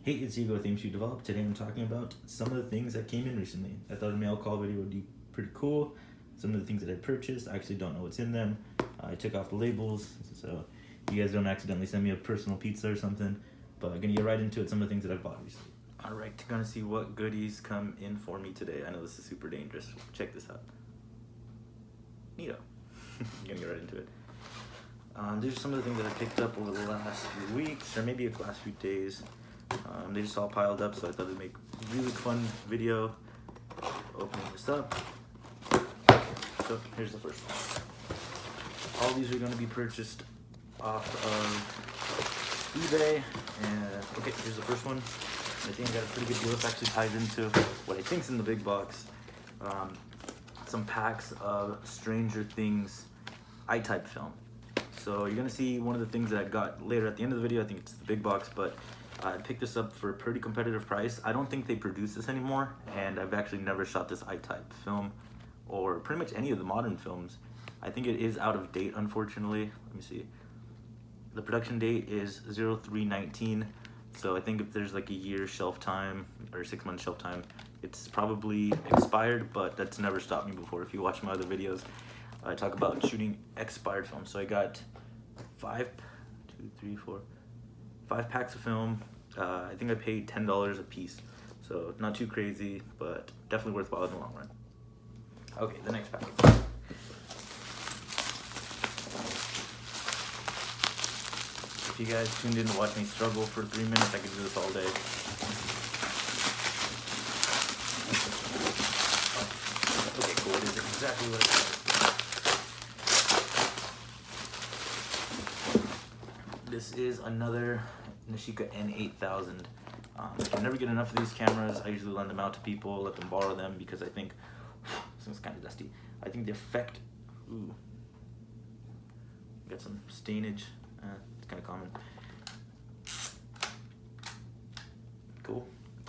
Hey, it's Hugo, Themes You Developed. Today I'm talking about some of the things that came in recently. I thought a mail call video would be pretty cool. Some of the things that I purchased, I actually don't know what's in them. I took off the labels, so you guys don't accidentally send me a personal pizza or something. But I'm gonna get right into it, some of the things that I've bought recently. Alright, gonna see what goodies come in for me today. I know this is super dangerous. Check this out. Neato. I'm gonna get right into it. These are some of the things that I picked up over the last few weeks, or maybe the last few days. They just all piled up, so I thought it'd make a really fun video opening this up. So here's the first one. All these are going to be purchased off of eBay. And okay, here's the first one. I think I got a pretty good deal. This actually ties into what I think's in the big box. Some packs of Stranger Things I-type film. So you're gonna see one of the things that I got later at the end of the video. I think it's the big box, but I picked this up for a pretty competitive price. I don't think they produce this anymore, and I've actually never shot this I-type film, or pretty much any of the modern films. I think it is out of date, unfortunately. Let me see. The production date is 03/19, so I think if there's like a year shelf time, or 6 month shelf time, it's probably expired, but that's never stopped me before. If you watch my other videos, I talk about shooting expired films. So I got 5 packs of film. I think I paid $10 a piece, so not too crazy, but definitely worthwhile in the long run. Okay, the next pack. If you guys tuned in to watch me struggle for 3 minutes, I could do this all day. Okay, cool. It is exactly what I thought. This is another Nishika N8000. I can never get enough of these cameras. I usually lend them out to people, let them borrow them, because I think this one's kind of dusty. I think the effect, got some stainage. It's kind of common. Cool.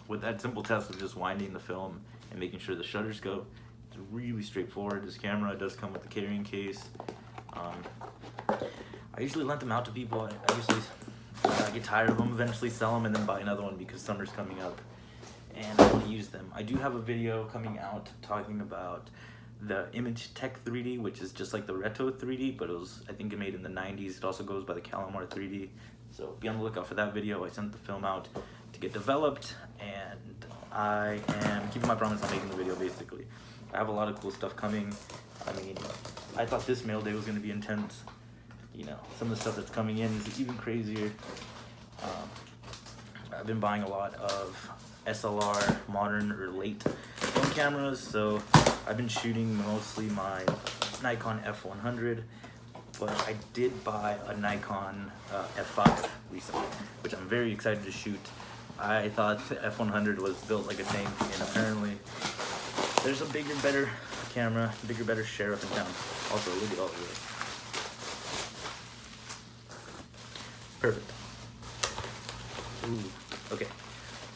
With that simple test of just winding the film and making sure the shutters go, it's really straightforward. This camera does come with a carrying case. I usually lent them out to people. I usually get tired of them, eventually sell them, and then buy another one because summer's coming up and I want to use them. I do have a video coming out talking about the Image Tech 3D, which is just like the Reto 3D, but it was, I think, it made in the 90s. It also goes by the Calamar 3D. So be on the lookout for that video. I sent the film out to get developed, and I am keeping my promise on making the video, basically. I have a lot of cool stuff coming. I mean, I thought this mail day was going to be intense. You know, some of the stuff that's coming in is even crazier. I've been buying a lot of SLR, modern or late film cameras, so I've been shooting mostly my Nikon F100, but I did buy a Nikon F5 recently, which I'm very excited to shoot. I thought the F100 was built like a tank, and apparently there's a bigger, better camera, bigger, better sheriff in town. Also, look at all of this. Perfect. Ooh, okay.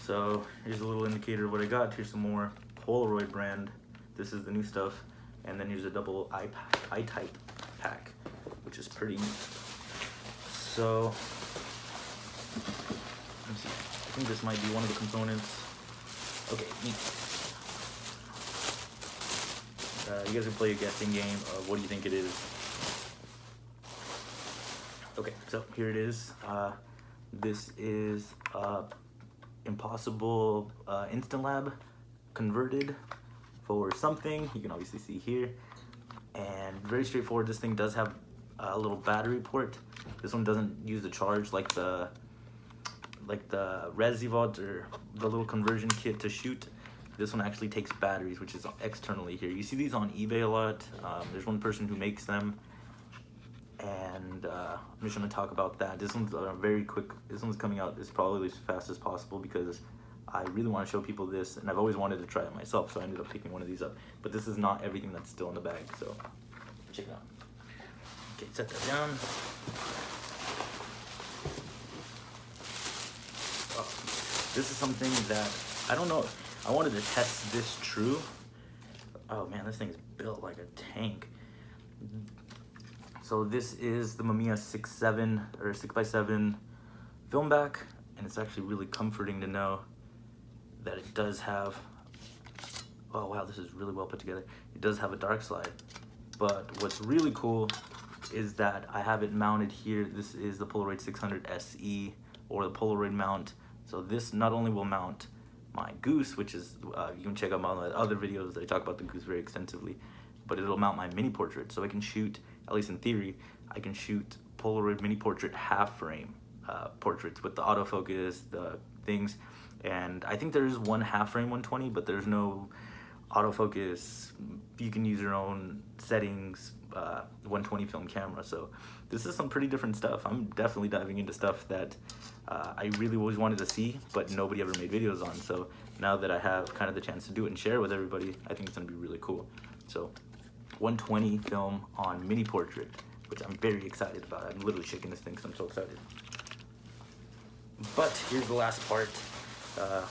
So here's a little indicator of what I got. Here's some more Polaroid brand. This is the new stuff. And then here's a double I-type pack, which is pretty neat. So, let me see. I think this might be one of the components. Okay, neat. You guys can play a guessing game of what do you think it is. Okay, so here it is. This is Impossible Instant Lab converted for something. You can obviously see here, and very straightforward. This thing does have a little battery port. This one doesn't use the charge like the ResiVod or the little conversion kit to shoot. This one actually takes batteries, which is externally here. You see these on eBay a lot. There's one person who makes them, and I'm just going to talk about that. This one's very quick. This one's coming out as probably as fast as possible because I really want to show people this, and I've always wanted to try it myself, so I ended up picking one of these up. But this is not everything that's still in the bag, so check it out. Okay, set that down. Oh, this is something that, I don't know, I wanted to test this true. Oh man, this thing is built like a tank. So this is the Mamiya 6x7 film back, and it's actually really comforting to know that it does have, oh wow, this is really well put together. It does have a dark slide, but what's really cool is that I have it mounted here. This is the Polaroid 600 SE, or the Polaroid mount. So this not only will mount my goose, which is, you can check out my other videos that I talk about the goose very extensively, but it'll mount my mini portrait. So I can shoot, at least in theory, I can shoot Polaroid mini portrait half frame portraits with the autofocus, the things. And I think there is one half frame 120, but there's no autofocus. You can use your own settings, 120 film camera. So this is some pretty different stuff. I'm definitely diving into stuff that I really always wanted to see, but nobody ever made videos on. So now that I have kind of the chance to do it and share with everybody, I think it's gonna be really cool. So 120 film on mini portrait, which I'm very excited about. I'm literally shaking this thing because I'm so excited. But here's the last part. I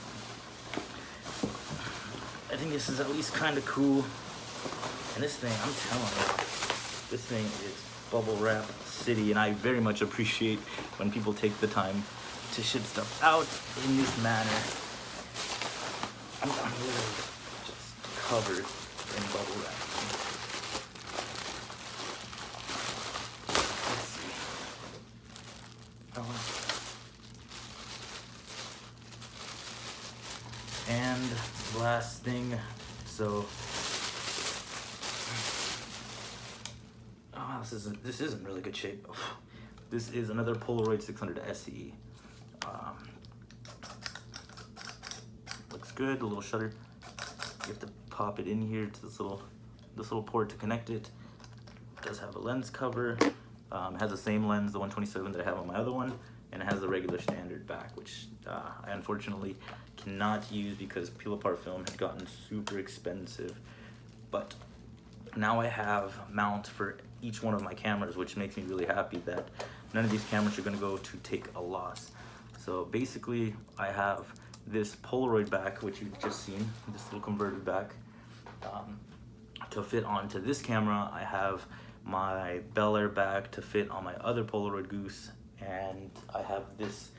think this is at least kind of cool. And this thing, I'm telling you, this thing is bubble wrap city, and I very much appreciate when people take the time to ship stuff out in this manner. I'm literally just covered in bubble wrap. Let's see. And last thing, so this is in really good shape. This is another Polaroid 600 SE. Looks good. A little shutter. You have to pop it in here to this little port to connect it. It does have a lens cover. It has the same lens, the 127 that I have on my other one, and it has the regular standard back, which I unfortunately cannot use because peel apart film had gotten super expensive. But now I have mount for each one of my cameras, which makes me really happy that none of these cameras are going to go to take a loss. So basically I have this Polaroid back, which you've just seen, this little converted back, to fit onto this camera. I have my Bel Air back to fit on my other Polaroid Goose, and I have this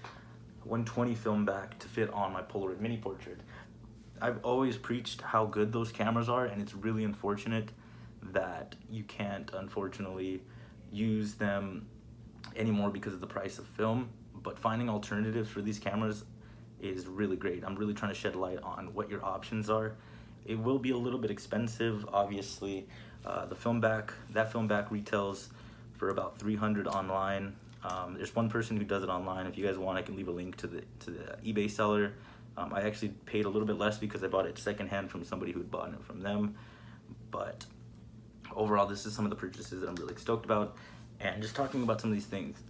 120 film back to fit on my Polaroid mini portrait. I've always preached how good those cameras are, and it's really unfortunate that you can't unfortunately use them anymore because of the price of film. But finding alternatives for these cameras is really great. I'm really trying to shed light on what your options are. It will be a little bit expensive, obviously. The film back, that film back retails for about $300 online. There's one person who does it online. If you guys want, I can leave a link to the eBay seller. I actually paid a little bit less because I bought it secondhand from somebody who had bought it from them. But overall, this is some of the purchases that I'm really stoked about. And just talking about some of these things,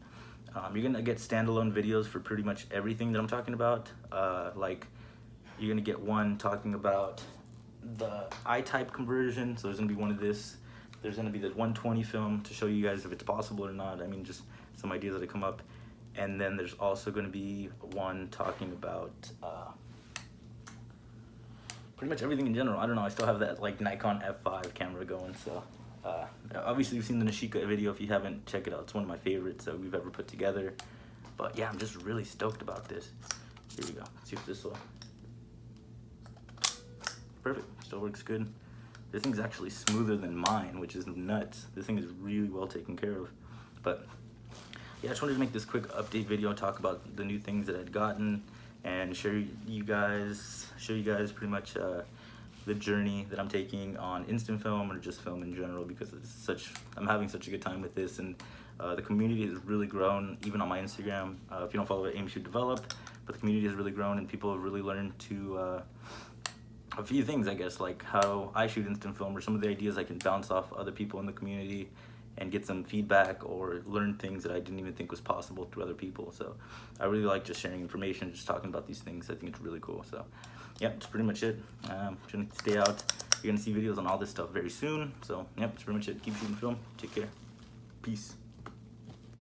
you're gonna get standalone videos for pretty much everything that I'm talking about. Like, you're gonna get one talking about the I-type conversion. So there's gonna be one of this. There's gonna be this 120 film to show you guys if it's possible or not. I mean, just some ideas that come up. And then there's also gonna be one talking about pretty much everything in general. I don't know, I still have that like Nikon F5 camera going, so obviously you've seen the Nishika video. If you haven't, check it out. It's one of my favorites that we've ever put together. But yeah, I'm just really stoked about this. Here we go. Let's see if this will. Perfect. Still works good. This thing's actually smoother than mine, which is nuts. This thing is really well taken care of. But yeah, I just wanted to make this quick update video, talk about the new things that I'd gotten, and show you guys pretty much the journey that I'm taking on instant film or just film in general, because I'm having such a good time with this, and the community has really grown, even on my Instagram. If you don't follow it, Aim Shoot Develop, but the community has really grown, and people have really learned to a few things, I guess, like how I shoot instant film, or some of the ideas I can bounce off other people in the community and get some feedback, or learn things that I didn't even think was possible through other people. So I really like just sharing information, just talking about these things. I think it's really cool. So yeah, that's pretty much it. Trying to stay out. You're gonna see videos on all this stuff very soon. So yeah, that's pretty much it. Keep shooting film. Take care. Peace.